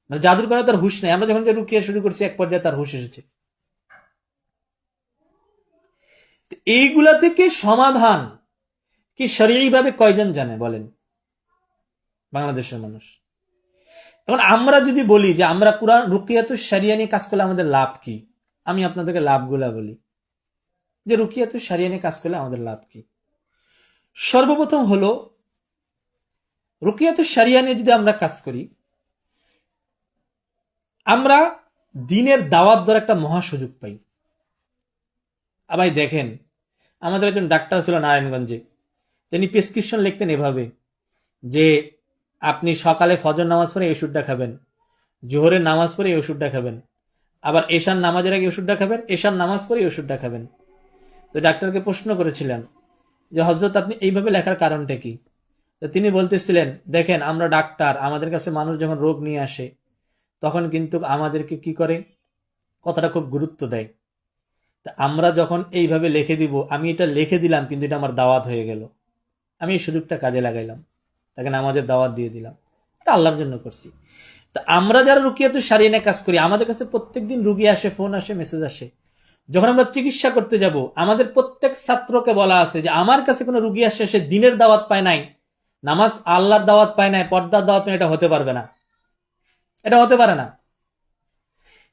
S1: মানে জাদুর কারণে তার হুশ নেই। আমরা যখন রুকিয়া শুরু করছি এক পর্যায়ে তার হুশ এসেছে। এইগুলা থেকে সমাধান কি শরঈ ভাবে কয়জন জানে বলেন বাংলাদেশের মানুষ? এখন আমরা যদি বলি যে আমরা কুরআন রুকিয়াতুশ শরিয়া নিয়ে কাজ করলে আমাদের লাভ কি, আমি আপনাদেরকে লাভগুলা বলি যে রুকিয়াতুশ শরিয়া নিয়ে কাজ করলে আমাদের লাভ কি। সর্বপ্রথম হলো, রুকিয়াতুশ শরিয়া নিয়ে যদি আমরা কাজ করি, আমরা দিনের দাওয়াত দেওয়ার একটা মহা সুযোগ পাই। আবার দেখেন, আমাদের একজন ডাক্তার ছিল নারায়ণগঞ্জে, তিনি প্রেসক্রিপশন লিখতেন এভাবে যে আপনি সকালে ফজর নামাজ পড়ে এই ওষুধটা খাবেন, জোহরের নামাজ পড়ে এই ওষুধটা খাবেন, আবার এশার নামাজের আগে ওষুধটা খাবেন, এশার নামাজ পড়ে এই ওষুধটা খাবেন। তো ডাক্তারকে প্রশ্ন করেছিলেন যে হযরত আপনি এইভাবে লেখার কারণটা কি? তো তিনি বলতেছিলেন, দেখেন আমরা ডাক্তার, আমাদের কাছে মানুষ যখন রোগ নিয়ে আসে তখন কিন্তু আমাদেরকে কি করে, কথাটা খুব গুরুত্ব দেয়। তা আমরা যখন এইভাবে লিখে দিব, আমি এটা লিখে দিলাম কিন্তু এটা আমার দাওয়াত হয়ে গেল, আমি এই সুযোগটা কাজে লাগাইলাম, তাকে নামাজের দাওয়াত দিয়ে দিলাম, এটা আল্লাহর জন্য করছি। তা আমরা যারা রুকিয়াতুশ শরিয়া নিয়ে কাজ করি, আমাদের কাছে প্রত্যেকদিন রুগী আসে, ফোন আসে, মেসেজ আসে। যখন আমরা চিকিৎসা করতে যাব, আমাদের প্রত্যেক ছাত্রকে বলা আছে যে আমার কাছে কোনো রুগী আসে, সে দিনের দাওয়াত পায় নাই, নামাজ আল্লাহর দাওয়াত পায় নাই, পর্দার দাওয়াত পায়, এটা হতে পারবে না, এটা হতে পারে না।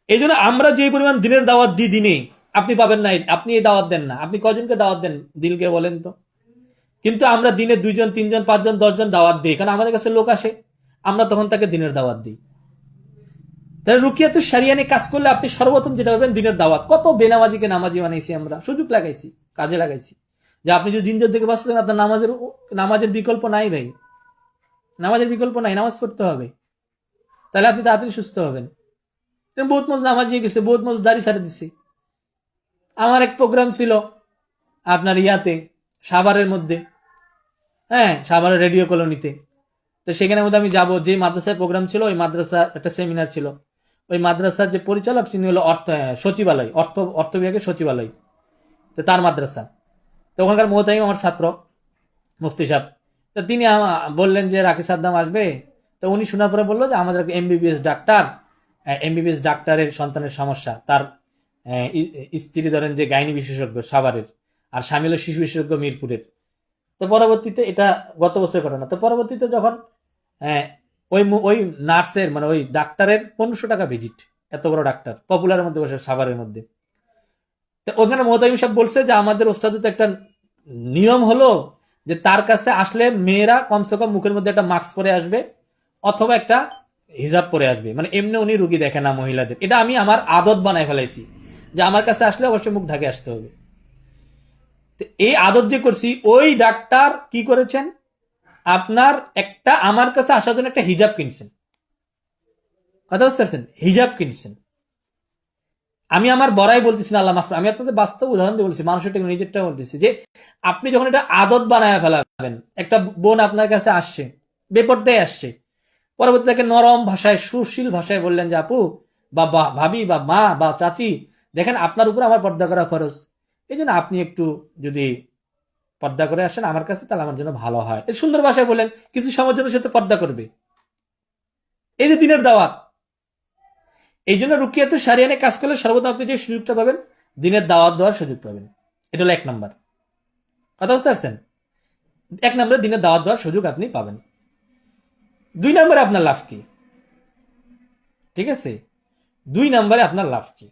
S1: এই জন্য আমরা যে পরিমাণ দিনের দাওয়াত দিই দিনে, আপনি পাবেন না, আপনি এই দাওয়াত দেন না। আপনি কজনকে দাওয়াত দেন দিলকে বলেন তো? কিন্তু আমরা দিনে 2 জন 3 জন 5 জন 10 জন দাওয়াত দিই, কারণ আমাদের কাছে লোক আসে, আমরা তখন তাকে দিনের দাওয়াত দিই। তাহলে রুকিয়াতুশ শরিয়া নিয়ে কাজ করলে আপনি সর্বপ্রথম যেটা পাবেন দিনের দাওয়াত। কত বেনামাজিকে নামাজি বানাইছি আমরা, সুযোগ লাগাইছি, কাজে লাগাইছি, যে আপনি যদি দিন থেকে বাঁচতেন, আপনার নামাজের বিকল্প নাই ভাই, নামাজের বিকল্প নাই, নামাজ পড়তে হবে, তাহলে আপনি তাড়াতাড়ি সুস্থ হবেন। বহুত মানুষ নামাজি গেছে, বহুত মানুষ দাড়ি ছাড়ে দিছে। আমার এক প্রোগ্রাম ছিল আপনার ইয়াতে, সাভারের মধ্যে, হ্যাঁ সাভারের রেডিও কলোনিতে। তো সেখানের মধ্যে আমি যাবো, যে মাদ্রাসায় প্রোগ্রাম ছিল, ওই মাদ্রাসার একটা সেমিনার ছিল, ওই মাদ্রাসার যে পরিচালক তিনি হলো সচিবালয়, অর্থ বিভাগের সচিবালয়, তো তার মাদ্রাসা। তো ওখানকার মোহতামিম আমার ছাত্র মুফতি সাহেব, তো তিনি বললেন যে রাকি সাদ্দাম আসবে, তো উনি শোনার পরে বললো যে আমাদের এমবিবিএস ডাক্তারের সন্তানের সমস্যা, তার স্ত্রী ধরেন যে গাইনি বিশেষজ্ঞ সাভারের, আর স্বামী হলো শিশু বিশেষজ্ঞ মিরপুরের। তো পরবর্তীতে, এটা গত বছরের ঘটনা, তো পরবর্তীতে যখন ওই নার্সের মানে ওই ডাক্তারের 1500 টাকা ভিজিট, এত বড় ডাক্তার পপুলারের মধ্যে বসে সাভারের মধ্যে। তো ওখানে মোহতামিম সাহেব বলছে যে আমাদের ওস্তাদ তো একটা নিয়ম হলো যে তার কাছে আসলে মেয়েরা কমসে কম মুখের মধ্যে একটা মাস্ক পরে আসবে অথবা একটা হিজাব পরে আসবে, মানে এমনি উনি রুগী দেখে না মহিলাদের। এটা আমি আমার আদত বানায় ফেলাইছি যে আমার কাছে আসলে অবশ্যই মুখ ঢাকে আসতে হবে। এই আদত যে করছি, ওই ডাক্তার কি করেছেন, আপনার একটা আমার কাছে আসার জন্য একটা হিজাব কিনছেন, কথা বুঝতে পারছেন, হিজাব কিনছেন। আমি আমার বড়াই বলতেছি না, আল্লাহ মাফ করুন, আমি আপনাদের বাস্তব উদাহরণ দিয়ে বলছি, মানুষের নিজেরটা বলতেছি যে আপনি যখন এটা আদত বানায় ফেলাবেন, একটা বোন আপনার কাছে আসছে, বেপরদায় আসছে, পরবর্তী তাকে নরম ভাষায় সুশীল ভাষায় বললেন যে আপু বা ভাবি বা মা বা চাচি, দেখেন আপনার উপর আমার পর্দা করা খরচ, এই জন্য আপনি একটু যদি পর্দা করে আসেন আমার কাছে তাহলে আমার জন্য ভালো হয়। এই সুন্দর ভাষায় বলেন, কিছু সময়ের জন্য সে তো পর্দা করবে। এই যে দিনের দাওয়াত, এই জন্য রুকিয়াতুশ শারিয়ানে কাজ করলে সর্বদা আপনি যে সুযোগটা পাবেন, দিনের দাওয়াত দেওয়ার সুযোগ পাবেন। এটা হলো 1 নম্বর, কথা বুঝতে পারছেন? 1 নম্বরে দিনের দাওয়াত দেওয়ার সুযোগ আপনি পাবেন। 2 নম্বরে আপনার লাভ কি? ঠিক আছে, 2 নম্বরে আপনার লাভ কি?